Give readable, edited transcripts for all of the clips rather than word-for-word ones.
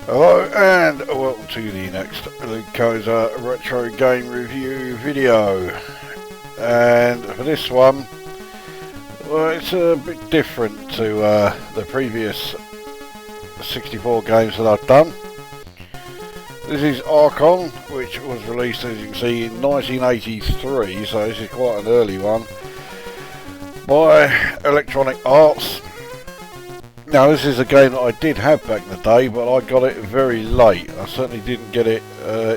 Hello and welcome to the next Lukozer retro game review video. And for this one, well, it's a bit different to the previous 64 games that I've done. This is Archon, which was released, as you can see, in 1983, so this is quite an early one, by Electronic Arts. Now, this is a game that I did have back in the day, but I got it very late. I certainly didn't get it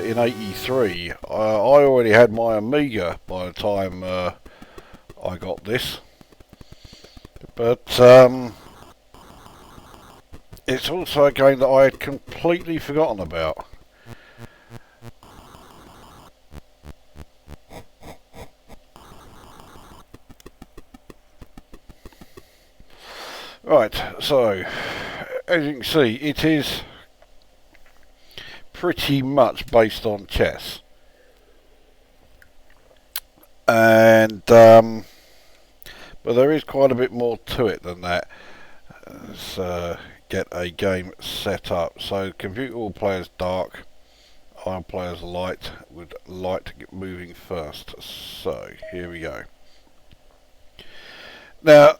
in 83. I already had my Amiga by the time I got this. But it's also a game that I had completely forgotten about. Right, so as you can see, it is pretty much based on chess, and but there is quite a bit more to it than that. Let's get a game set up. So computer will play as dark, I'll play as light, with light to get moving first. So here we go. Now,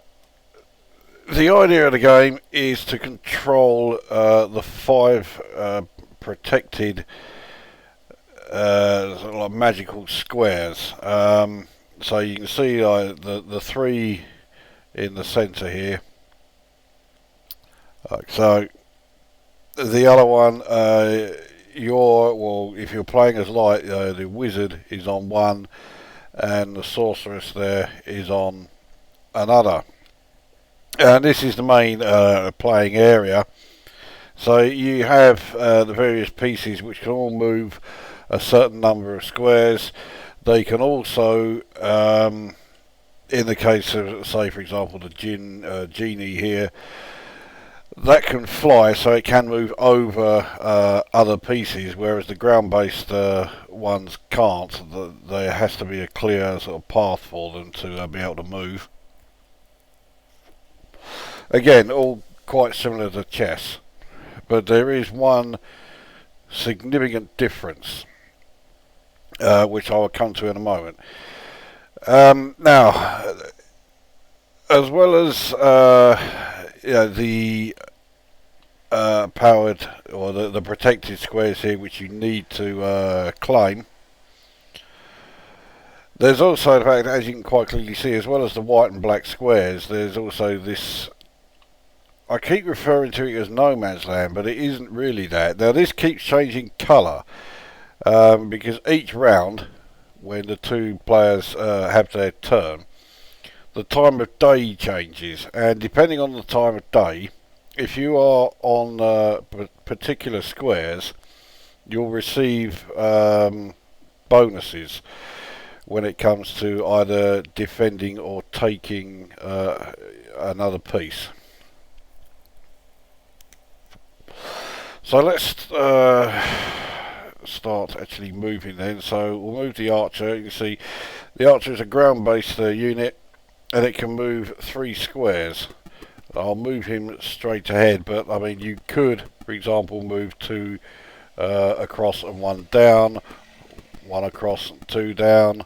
the idea of the game is to control the 5 protected sort of like magical squares. So you can see the 3 in the centre here. So the other one, if you're playing as light, the wizard is on one, and the sorceress there is on another. And this is the main playing area. So you have the various pieces which can all move a certain number of squares. They can also, in the case of, say for example, the genie here, that can fly, so it can move over other pieces, whereas the ground-based ones can't. There has to be a clear sort of path for them to be able to move. Again, all quite similar to chess, but there is one significant difference, which I will come to in a moment. Now, as well as the powered or the protected squares here, which you need to claim, there's also the fact, as you can quite clearly see, as well as the white and black squares, there's also this. I keep referring to it as no man's land, but it isn't really that. Now this keeps changing colour because each round, when the 2 players have their turn, the time of day changes, and depending on the time of day, if you are on particular squares, you'll receive bonuses when it comes to either defending or taking another piece. So let's start actually moving then. So we'll move the archer. You can see the archer is a ground-based unit, and it can move 3 squares. I'll move him straight ahead, but I mean you could, for example, move 2 across and 1 down, 1 across and 2 down.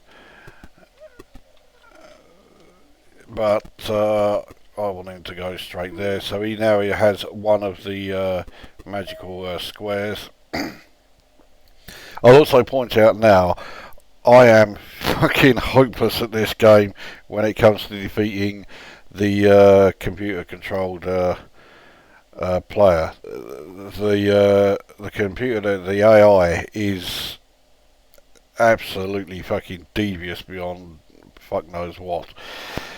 But I want him to go straight there, so he has one of the magical squares. I'll also point out now, I am fucking hopeless at this game when it comes to defeating the computer-controlled player. The computer, the AI, is absolutely fucking devious beyond fuck knows what.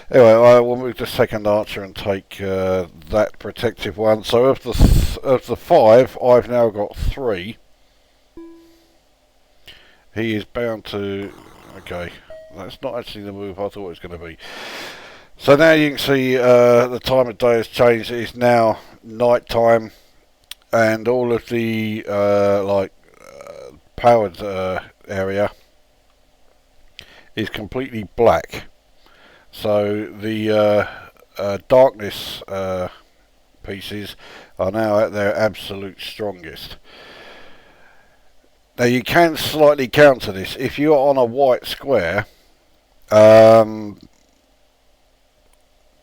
Anyway, I will move the second archer and take that protective one. So of the 5, I've now got 3. He is bound to. Okay, that's not actually the move I thought it was going to be. So now you can see the time of day has changed. It is now night time, and all of the powered area is completely black. So the darkness pieces are now at their absolute strongest. Now you can slightly counter this. If you're on a white square,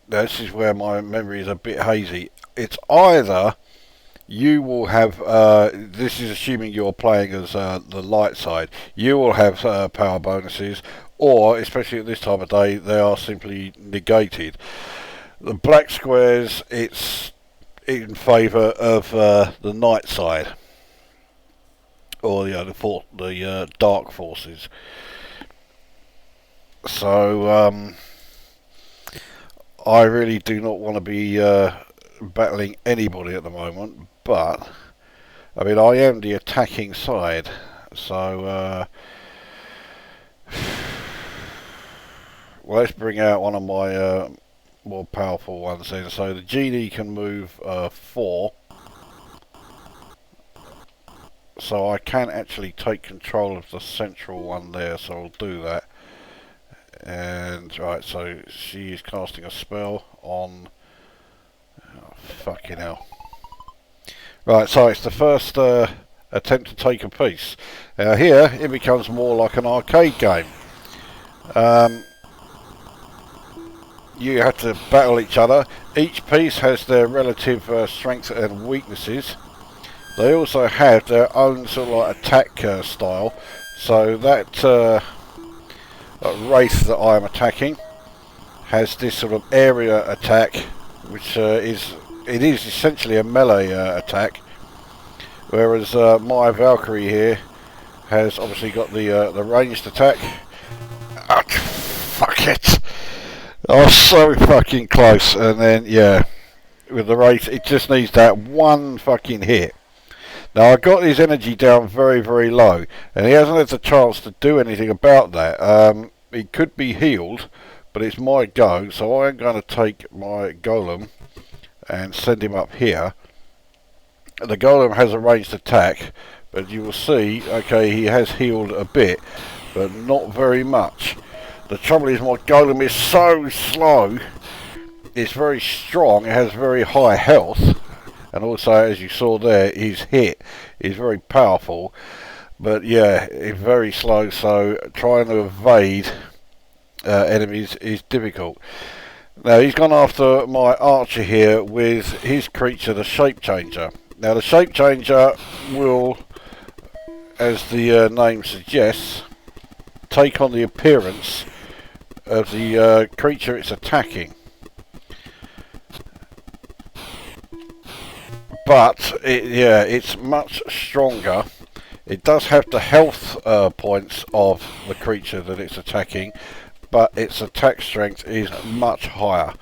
this is where my memory is a bit hazy. It's either you will have, this is assuming you're playing as the light side, you will have power bonuses, or, especially at this time of day, they are simply negated. The black squares, it's in favour of the night side, or the dark forces. So I really do not want to be battling anybody at the moment, but I mean I am the attacking side, so well, let's bring out one of my more powerful ones then. So the genie can move 4, so I can actually take control of the central one there, so I'll do that. And right, so she is casting a spell on, oh, fucking hell. Right, so it's the first attempt to take a piece. Now here it becomes more like an arcade game. You have to battle each other. Each piece has their relative strengths and weaknesses. They also have their own sort of like attack style. So that wraith that I am attacking has this sort of area attack, which is essentially a melee attack, whereas my Valkyrie here has obviously got the ranged attack. Oh, fuck it! I was so fucking close, and then yeah, with the wraith, it just needs that one fucking hit. Now I got his energy down very, very low, and he hasn't had the chance to do anything about that. He could be healed, but it's my go, so I'm going to take my golem and send him up here. The golem has a ranged attack, but you will see, okay, he has healed a bit, but not very much. The trouble is my golem is so slow. It's very strong, it has very high health, and also, as you saw there, his hit is very powerful, but yeah, it's very slow, so trying to evade enemies is difficult. Now he's gone after my archer here with his creature, the shape changer. Now the shape changer will, as the name suggests, take on the appearance of the creature it's attacking. But it's much stronger. It does have the health points of the creature that it's attacking, but its attack strength is much higher,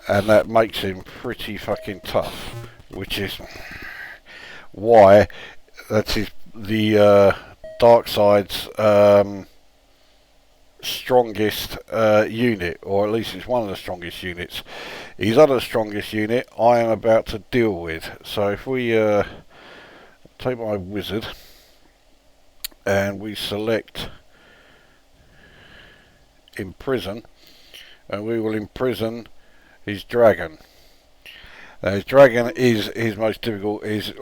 and that makes him pretty fucking tough, which is why that is the dark side's strongest unit, or at least it's one of the strongest units. His other strongest unit I am about to deal with. So if we take my wizard and we select imprison, and we will imprison his dragon. Now his dragon is his most difficult, his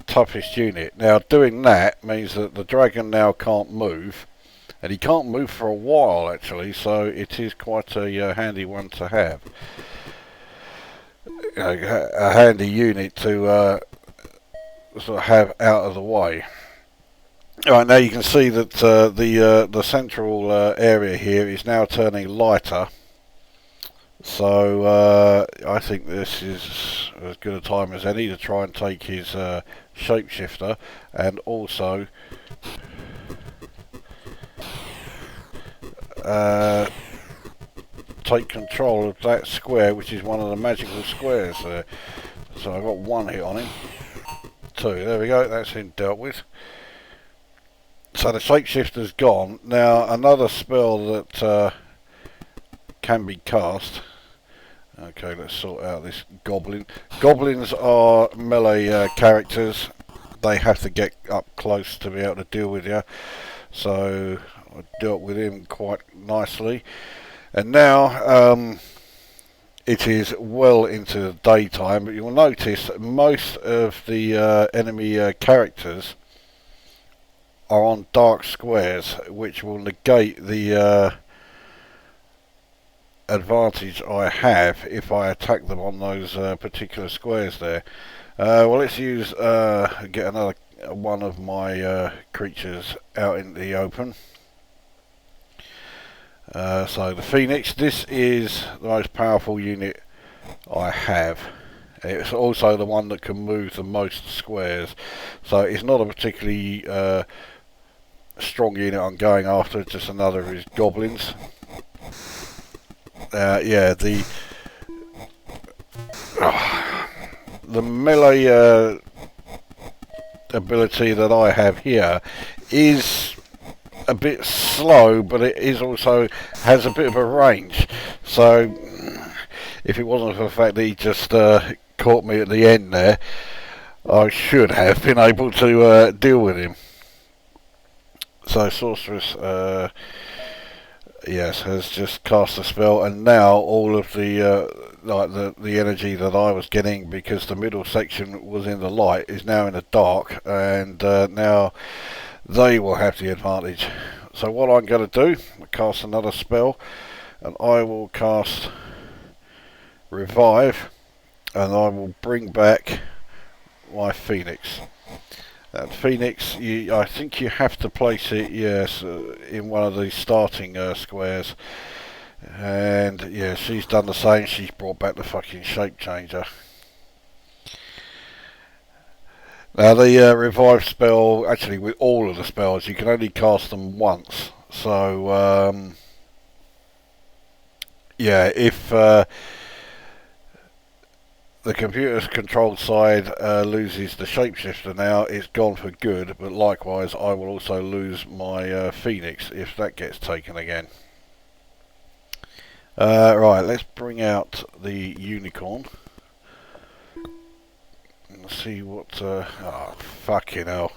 toughest unit. Now doing that means that the dragon now can't move, and he can't move for a while actually, so it is quite a handy one to have. A handy unit to sort of have out of the way. Right, now you can see that the central area here is now turning lighter, so I think this is as good a time as any to try and take his shapeshifter, and also take control of that square, which is one of the magical squares there. So I've got one hit on him. 2, there we go, that's him dealt with. So the shapeshifter's gone. Now another spell that can be cast. Okay, let's sort out this goblin. Goblins are melee characters. They have to get up close to be able to deal with you. So I dealt with him quite nicely. And now it is well into the daytime, but you'll notice most of the enemy characters are on dark squares, which will negate the advantage I have if I attack them on those particular squares there. Well, let's use get another one of my creatures out in the open. So the Phoenix, this is the most powerful unit I have. It's also the one that can move the most squares, so it's not a particularly strong unit I'm going after, just another of his goblins. Yeah, the melee ability that I have here is a bit slow, but it is also has a bit of a range. So if it wasn't for the fact that he just caught me at the end there, I should have been able to deal with him. So Sorceress, yes, has just cast a spell, and now all of the like the energy that I was getting, because the middle section was in the light, is now in the dark, and now they will have the advantage. So what I'm going to do, I'll cast another spell, and I will cast Revive, and I will bring back my Phoenix. That Phoenix, I think you have to place it, yes, in one of these starting squares. And yeah, she's done the same. She's brought back the fucking shape changer. Now the revive spell, actually with all of the spells, you can only cast them once. So yeah, if the computer's controlled side loses the shapeshifter now, it's gone for good, but likewise I will also lose my Phoenix if that gets taken again. Right, let's bring out the unicorn. Let's see what... oh, fucking hell.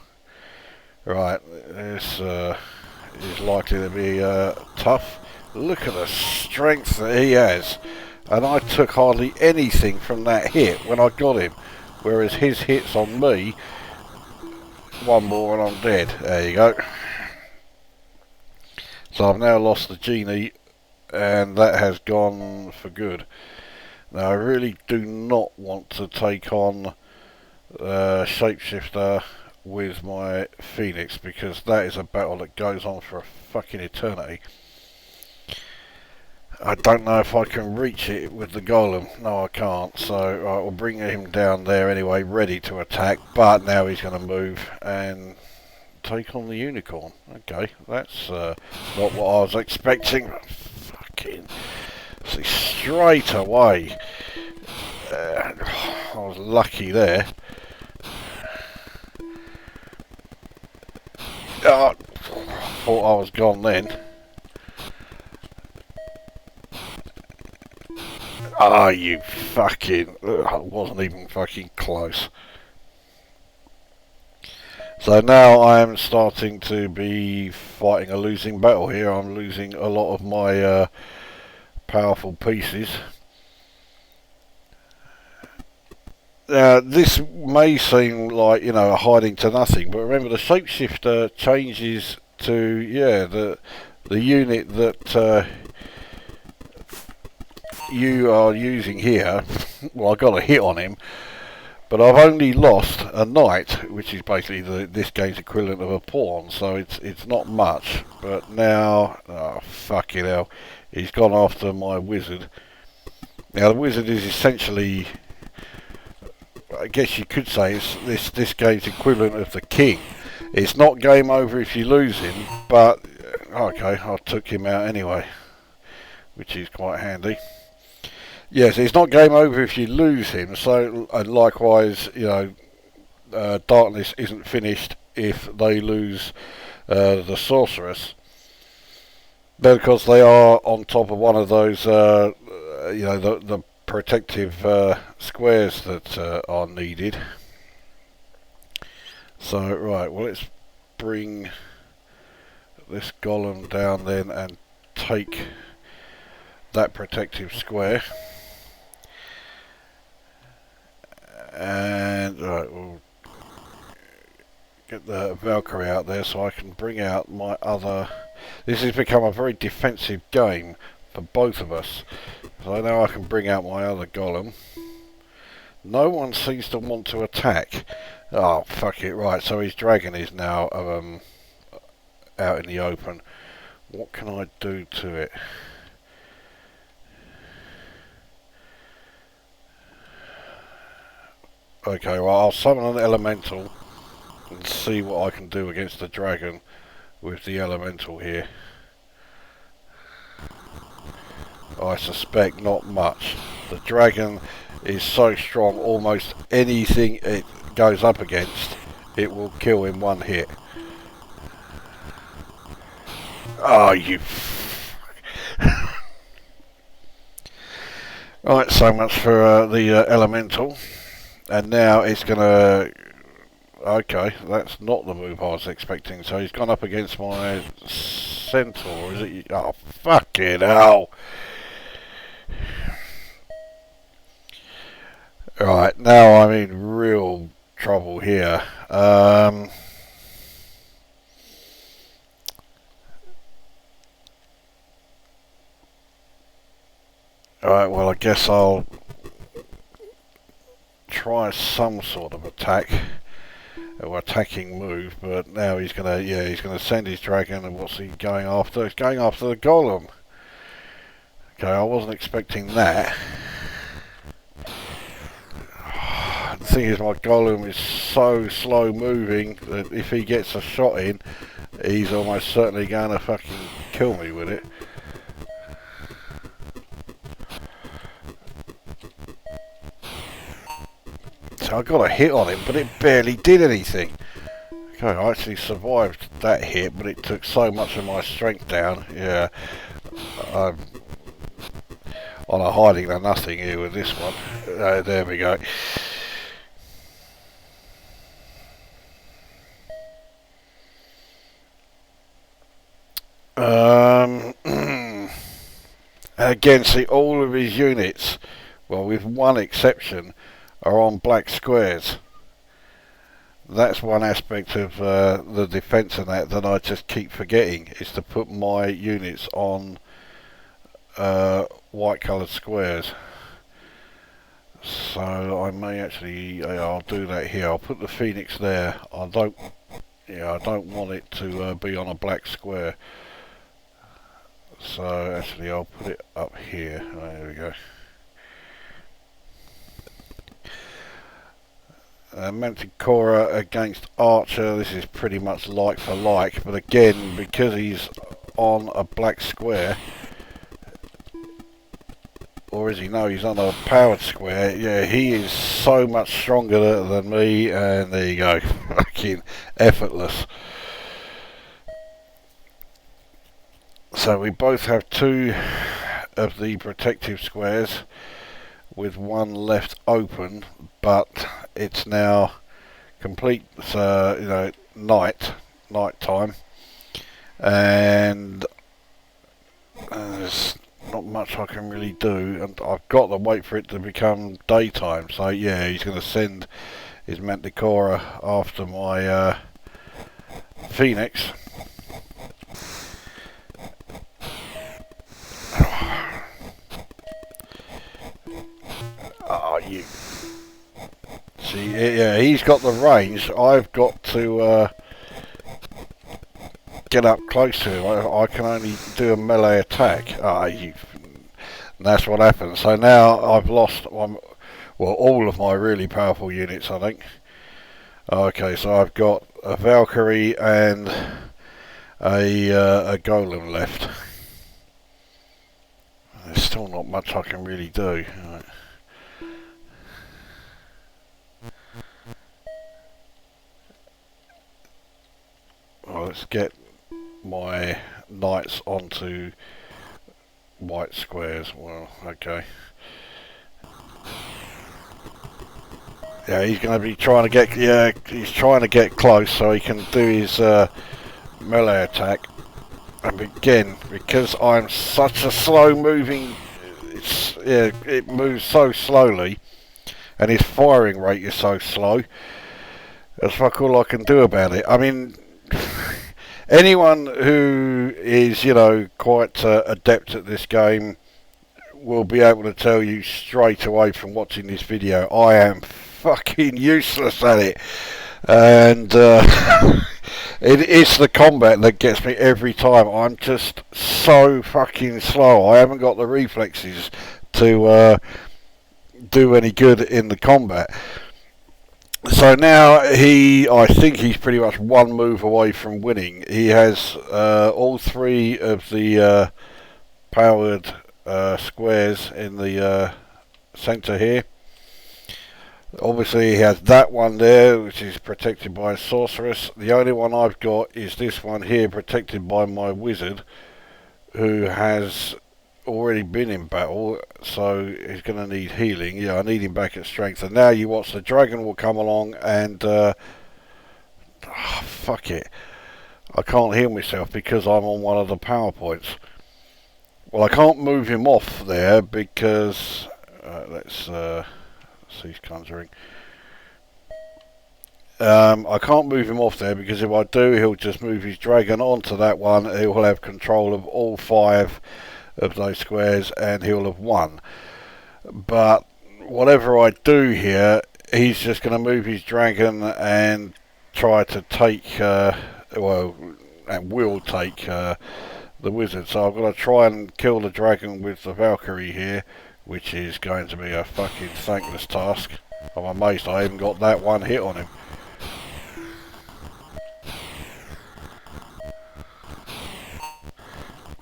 Right, this is likely to be tough. Look at the strength that he has. And I took hardly anything from that hit when I got him. Whereas his hits on me, one more and I'm dead. There you go. So I've now lost the genie, and that has gone for good. Now I really do not want to take on Shapeshifter with my Phoenix, because that is a battle that goes on for a fucking eternity. I don't know if I can reach it with the golem. No, I can't. So I will bring him down there anyway, ready to attack. But now he's going to move and take on the unicorn. Okay, that's not what I was expecting. Fucking see, straight away. I was lucky there. Oh, thought I was gone then. Ah, you fucking... I wasn't even fucking close. So now I am starting to be fighting a losing battle here. I'm losing a lot of my powerful pieces. Now this may seem like, you know, a hiding to nothing, but remember the shapeshifter changes to, yeah, the unit that you are using here. Well, I got a hit on him, but I've only lost a knight, which is basically this game's equivalent of a pawn, so it's not much. But now, oh fucking hell, he's gone after my wizard. Now the wizard is essentially, I guess you could say, it's this game's equivalent of the king. It's not game over if you lose him, but okay, I took him out anyway, which is quite handy. Yes, it's not game over if you lose him, so likewise, you know, darkness isn't finished if they lose the sorceress. But because they are on top of one of those, you know, the protective squares that are needed. So, right, well, let's bring this golem down then and take that protective square. Right, we'll get the Valkyrie out there so I can bring out my other... This has become a very defensive game for both of us. So now I can bring out my other golem. No one seems to want to attack. Oh, fuck it. Right, so his dragon is now out in the open. What can I do to it? Okay, well, I'll summon an elemental and see what I can do against the dragon with the elemental here. I suspect not much. The dragon is so strong, almost anything it goes up against, it will kill in one hit. Oh, you... Right, so much for the elemental. And now it's going to... Okay, that's not the move I was expecting. So he's gone up against my centaur, is it? Oh, fucking hell. Right, now I'm in real trouble here. Alright, well, I guess I'll try some sort of attack or attacking move, but now he's gonna, yeah, he's gonna send his dragon, and what's he going after? He's going after the golem. Okay, I wasn't expecting that. The thing is, my golem is so slow moving that if he gets a shot in, he's almost certainly going to fucking kill me with it. So I got a hit on him, but it barely did anything. Okay, I actually survived that hit, but it took so much of my strength down. Yeah, I'm on a hiding to nothing here with this one. There we go. Again, see, all of his units, well, with one exception, are on black squares. That's one aspect of the defence and that I just keep forgetting, is to put my units on white coloured squares. So I may actually, I'll do that here. I'll put the Phoenix there. I don't want it to be on a black square. So actually I'll put it up here. There we go. Manticora against Archer. This is pretty much like for like, but again, because he's on a black square, or is he? No, he's on a powered square. Yeah, he is so much stronger than me, and there you go. Fucking effortless. So we both have two of the protective squares with one left open, but it's now complete, night time, and there's not much I can really do, and I've got to wait for it to become daytime. So yeah, he's going to send his Manticora after my Phoenix. Oh, you see, yeah, he's got the range. I've got to get up close to him. I can only do a melee attack. And that's what happens. So now I've lost all of my really powerful units, I think. Okay, so I've got a Valkyrie and a golem left. There's still not much I can really do. Right. Well, let's get my knights onto white squares. Well, okay. Yeah, he's going to be trying to get. Yeah, he's trying to get close so he can do his melee attack. And again, because I'm such a slow moving, it moves so slowly, and his firing rate is so slow. That's fuck all I can do about it. I mean, anyone who is, you know, quite adept at this game will be able to tell you straight away from watching this video, I am fucking useless at it. And it's the combat that gets me every time. I'm just so fucking slow. I haven't got the reflexes to do any good in the combat. So now I think he's pretty much one move away from winning. He has all three of the powered squares in the centre here. Obviously he has that one there, which is protected by a sorceress. The only one I've got is this one here, protected by my wizard, who has already been in battle, so he's going to need healing. Yeah, I need him back at strength. And now you watch, the dragon will come along and fuck it, I can't heal myself because I'm on one of the power points. Well, I can't move him off there because let's cease conjuring. I can't move him off there because if I do, he'll just move his dragon onto that one. He will have control of all 5 of those squares and he'll have won. But whatever I do here, he's just going to move his dragon and try to take, well, and will take the wizard. So I've got to try and kill the dragon with the Valkyrie here, which is going to be a fucking thankless task. I'm amazed I even got that one hit on him.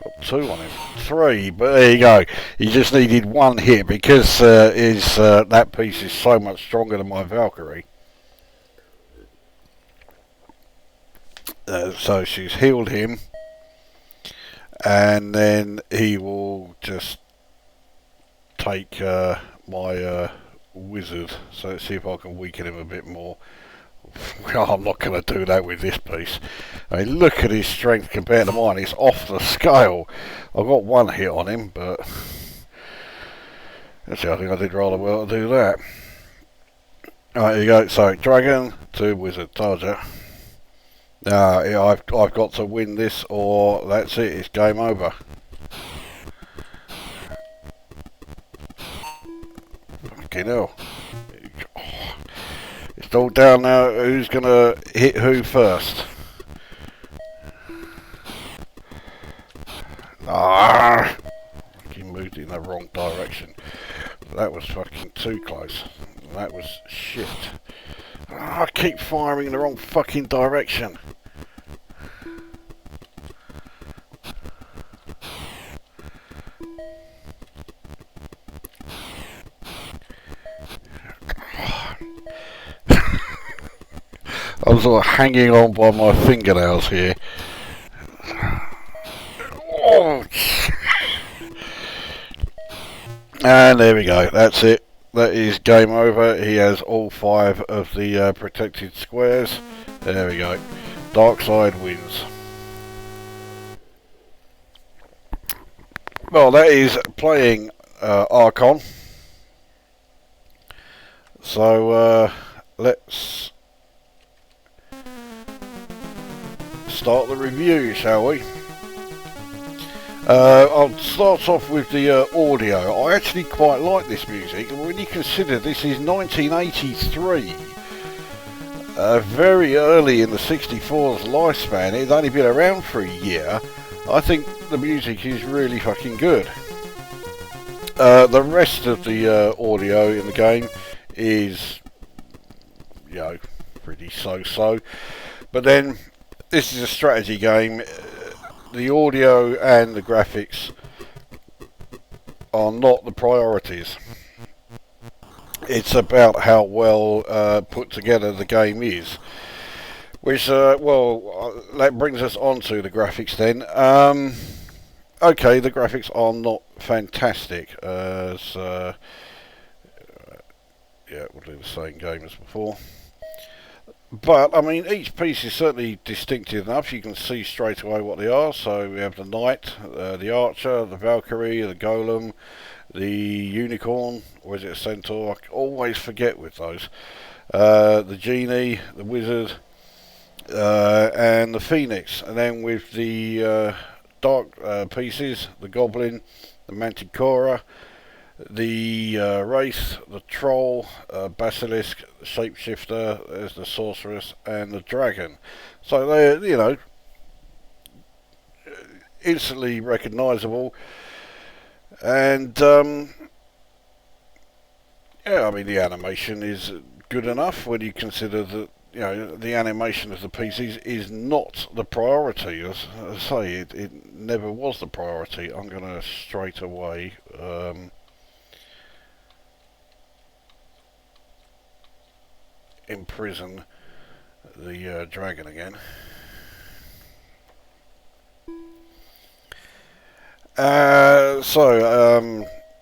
Got 2 on him, 3, but there you go. He just needed 1 hit because that piece is so much stronger than my Valkyrie. So she's healed him, and then he will just take my wizard. So let's see if I can weaken him a bit more. I'm not going to do that with this piece. I mean, look at his strength compared to mine. It's off the scale. I've got 1 hit on him, but actually I think I did rather well to do that. Alright, here you go. So dragon to wizard. Told ya. Yeah, I've got to win this or that's it. It's game over. Fucking hell. It's all down now. Who's going to hit who first? Ah! He moved in the wrong direction. That was fucking too close. That was shit. Ah, I keep firing in the wrong fucking direction. I'm sort of hanging on by my fingernails here. Oh. And there we go, that's it. That is game over. He has all 5 of the protected squares. There we go. Dark side wins. Well, that is playing Archon. So let's start the review, shall we? I'll start off with the audio. I actually quite like this music, and when you consider this is 1983, very early in the 64's lifespan, it's only been around for a year, I think the music is really fucking good. The rest of the audio in the game is, you know, pretty so-so, but then this is a strategy game. The audio and the graphics are not the priorities. It's about how well put together the game is. Which, well, that brings us on to the graphics then. Okay, the graphics are not fantastic. Yeah, we'll do the same game as before. But, I mean, each piece is certainly distinctive enough. You can see straight away what they are. So we have the Knight, the Archer, the Valkyrie, the Golem, the unicorn, or is it a centaur? I always forget with those. The genie, the wizard, and the phoenix. And then with the dark pieces, the goblin, the manticora, the wraith, the troll, basilisk, shapeshifter, there's the sorceress, and the dragon. So they're, you know, instantly recognisable. And yeah, I mean the animation is good enough when you consider that, you know, the animation of the PCs is not the priority. As I say, it never was the priority. I'm going to straight away imprison the dragon again.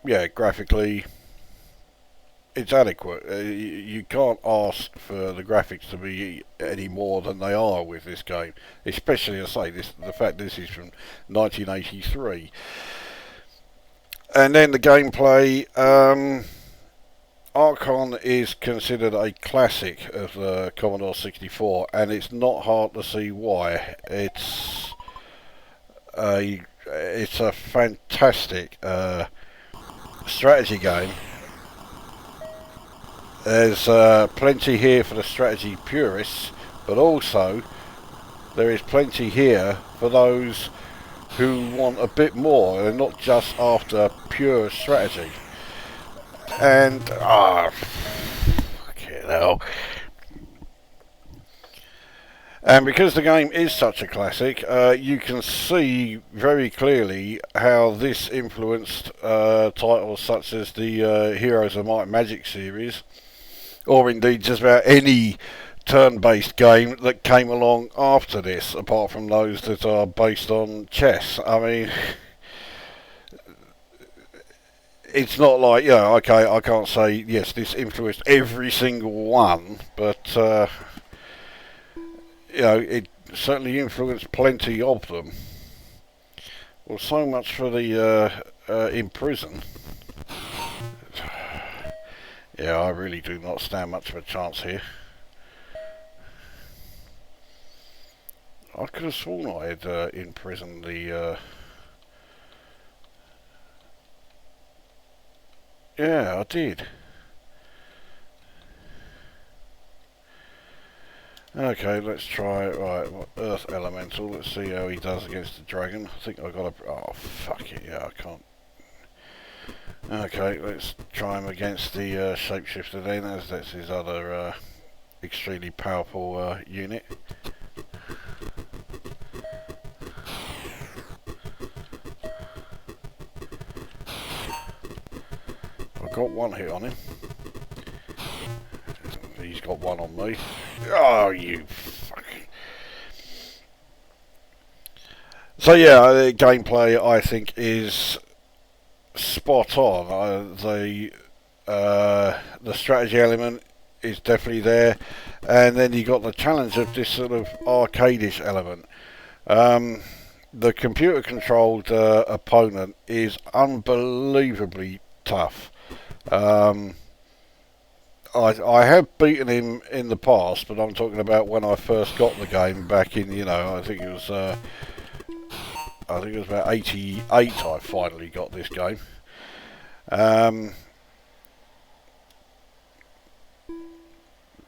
Yeah, graphically it's adequate. You can't ask for the graphics to be any more than they are with this game, especially, as I say, the fact this is from 1983. And then the gameplay. Archon is considered a classic of the Commodore 64, and it's not hard to see why. It's a fantastic strategy game. There's plenty here for the strategy purists, but also there is plenty here for those who want a bit more. They're not just after pure strategy. And fucking hell. And because the game is such a classic, you can see very clearly how this influenced titles such as the Heroes of Might and Magic series, or indeed just about any turn-based game that came along after this, apart from those that are based on chess. I mean, it's not like, you know, okay, I can't say, yes, this influenced every single one, but, you know, it certainly influenced plenty of them. Well, so much for the imprison. Yeah, I really do not stand much of a chance here. I could have sworn I had imprisoned the... Yeah, I did. Okay, let's try, right, Earth Elemental. Let's see how he does against the dragon. I think I got a... Oh, fuck it, yeah, I can't. Okay, let's try him against the Shapeshifter then, as that's his other extremely powerful unit. I've got one hit on him. He's got one on me. Oh, you fucking... So yeah, the gameplay I think is spot on. The strategy element is definitely there, and then you got the challenge of this sort of arcadish element. The computer controlled opponent is unbelievably tough. I have beaten him in the past, but I'm talking about when I first got the game back in, you know, I think it was about 88 I finally got this game.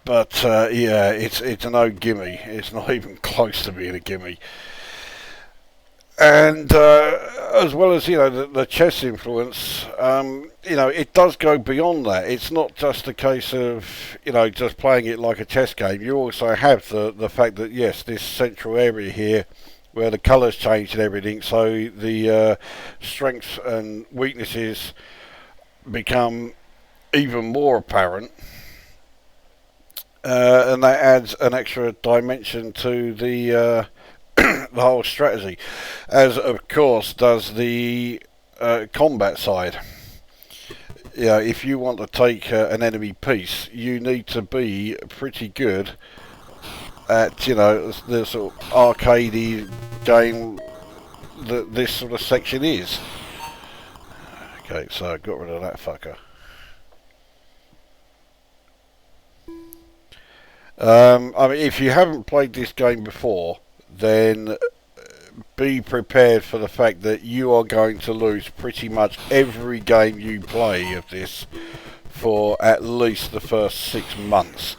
But yeah, it's a no gimme. It's not even close to being a gimme. And as well as, you know, the chess influence, you know, it does go beyond that. It's not just a case of, you know, just playing it like a chess game. You also have the fact that, yes, this central area here where the colours change and everything, so the strengths and weaknesses become even more apparent. And that adds an extra dimension to the the whole strategy, as of course does the combat side. You know, if you want to take an enemy piece, you need to be pretty good at, you know, the sort of arcadey game that this sort of section is. Okay, so I got rid of that fucker. I mean, if you haven't played this game before, then be prepared for the fact that you are going to lose pretty much every game you play of this for at least the first 6 months.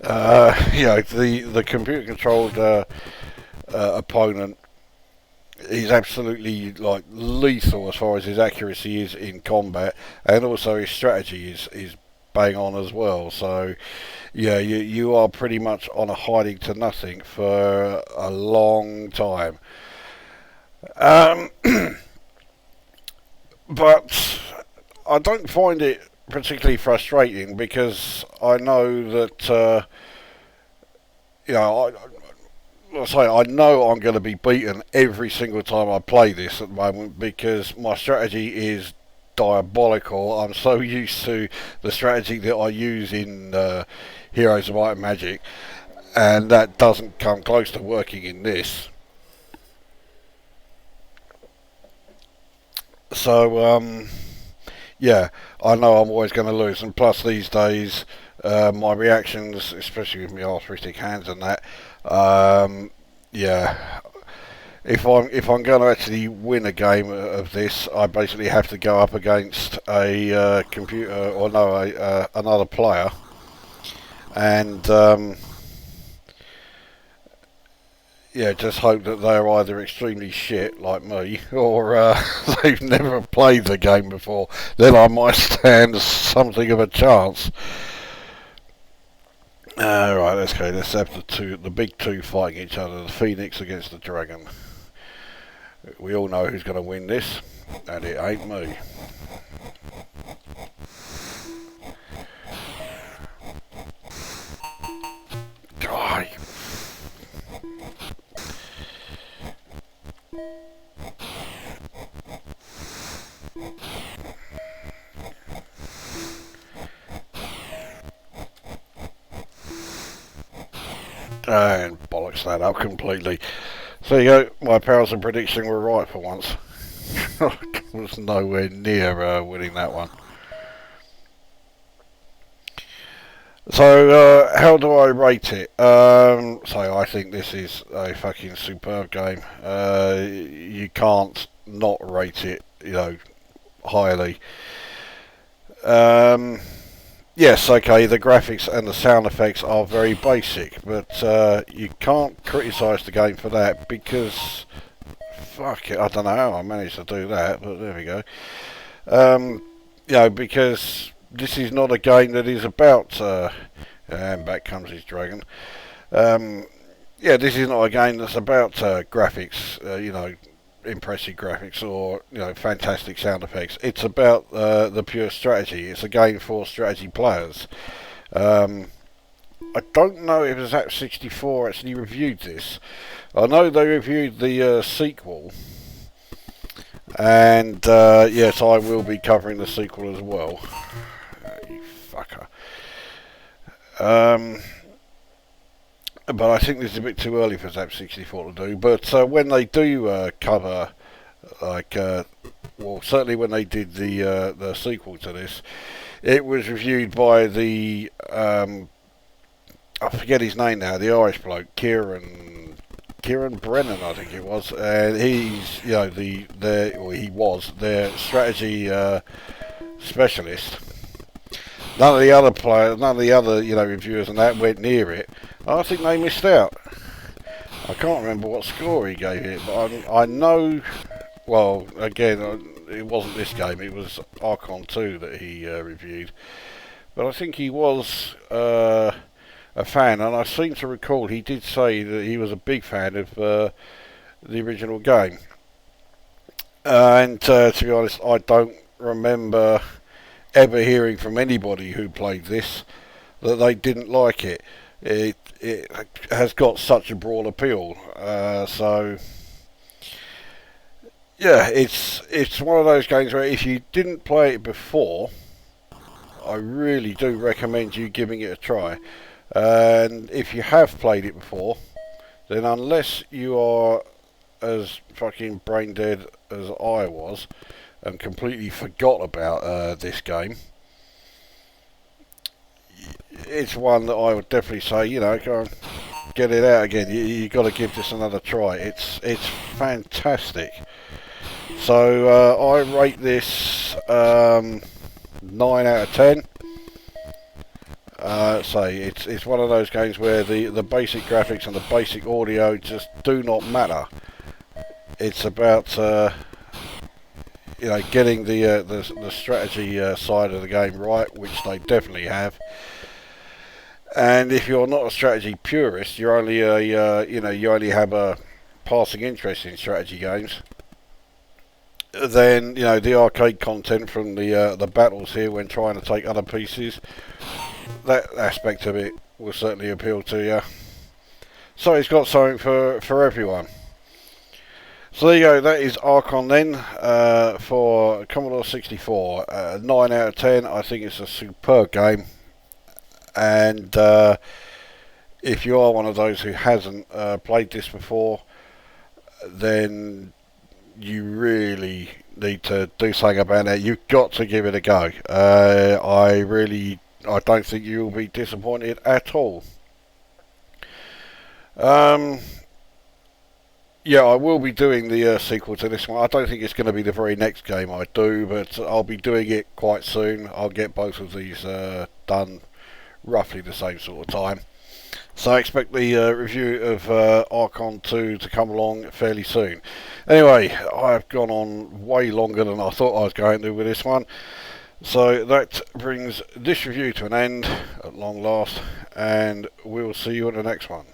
You know, the computer controlled opponent is absolutely like lethal as far as his accuracy is in combat, and also his strategy is bang on as well. So yeah, you are pretty much on a hiding to nothing for a long time. Um, but I don't find it particularly frustrating because I know that you know I know I'm going to be beaten every single time I play this at the moment because my strategy is diabolical. I'm so used to the strategy that I use in Heroes of Might and Magic, and that doesn't come close to working in this. So yeah, I know I'm always going to lose, and plus these days my reactions, especially with my arthritic hands and that, yeah, if I'm going to actually win a game of this, I basically have to go up against a computer or no, another player, and yeah, just hope that they're either extremely shit like me, or they've never played the game before. Then I might stand something of a chance. Right, let's go. Let's have the big two fighting each other. The Phoenix against the Dragon. We all know who's going to win this, and it ain't me. Die. And bollocks that up completely. So you go, my powers of prediction were right for once. I was nowhere near winning that one. So how do I rate it? So I think this is a fucking superb game. You can't not rate it, you know, highly. Yes, okay, the graphics and the sound effects are very basic, but you can't criticise the game for that because, fuck it, I don't know how I managed to do that, but there we go. You know, because this is not a game that is about, and back comes his dragon. Yeah, this is not a game that's about graphics, you know, impressive graphics or, you know, fantastic sound effects. It's about the pure strategy. It's a game for strategy players. I don't know if Zap64 actually reviewed this. I know they reviewed the sequel, and yes, I will be covering the sequel as well. You fucker. But I think this is a bit too early for Zap64 to do. But when they do cover, like, well, certainly when they did the sequel to this, it was reviewed by the I forget his name now, the Irish bloke, Kieran Brennan, I think it was, and he's, you know, he was their strategy specialist. None of the other players, none of the other, you know, reviewers and that went near it. I think they missed out. I can't remember what score he gave it, but I know. Well, again, it wasn't this game. It was Archon 2 that he reviewed. But I think he was a fan, and I seem to recall he did say that he was a big fan of the original game. And to be honest, I don't remember ever hearing from anybody who played this that they didn't like it. It has got such a broad appeal, so yeah, it's one of those games where if you didn't play it before, I really do recommend you giving it a try. And if you have played it before, then unless you are as fucking brain dead as I was, and completely forgot about this game, it's one that I would definitely say, you know, go and get it out again. You got to give this another try. It's fantastic. So I rate this 9 out of 10. It's one of those games where the basic graphics and the basic audio just do not matter. It's about you know, getting the strategy side of the game right, which they definitely have. And if you're not a strategy purist, you're only you know, you only have a passing interest in strategy games, then you know the arcade content from the battles here when trying to take other pieces, that aspect of it will certainly appeal to you. So it's got something for everyone. So there you go, that is Archon then, for Commodore 64. 9 out of 10, I think it's a superb game. And if you are one of those who hasn't played this before, then you really need to do something about it. You've got to give it a go. I don't think you'll be disappointed at all. Yeah, I will be doing the sequel to this one. I don't think it's going to be the very next game I do, but I'll be doing it quite soon. I'll get both of these done roughly the same sort of time. So I expect the review of Archon 2 to come along fairly soon. Anyway, I've gone on way longer than I thought I was going to with this one. So that brings this review to an end at long last, and we'll see you in the next one.